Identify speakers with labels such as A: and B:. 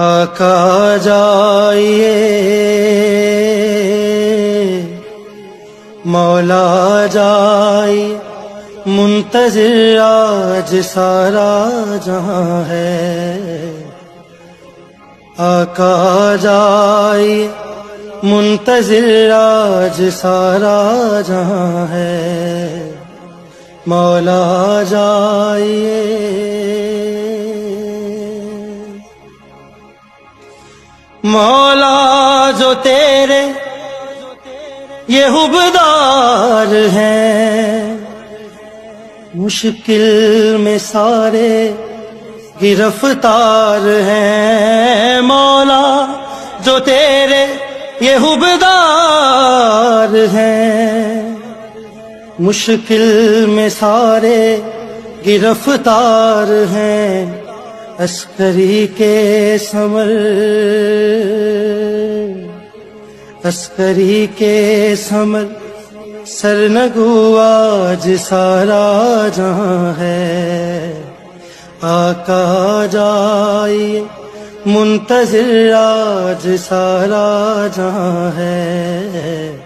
A: آقا جائیے مولا جائیے، منتظر آج سارا جہاں ہے۔ آقا جائیے منتظر آج سارا جہاں ہے، مولا جائیے۔ مولا جو تیرے یہ حبدار ہیں، مشکل میں سارے گرفتار ہیں۔ مولا جو تیرے یہ حبدار ہیں، مشکل میں سارے گرفتار ہیں۔ عسکری کے ثمر، عسکری کے ثمر سرنگو آج سارا جہاں ہے۔ آقا جائیے منتظر آج سارا جہاں ہے۔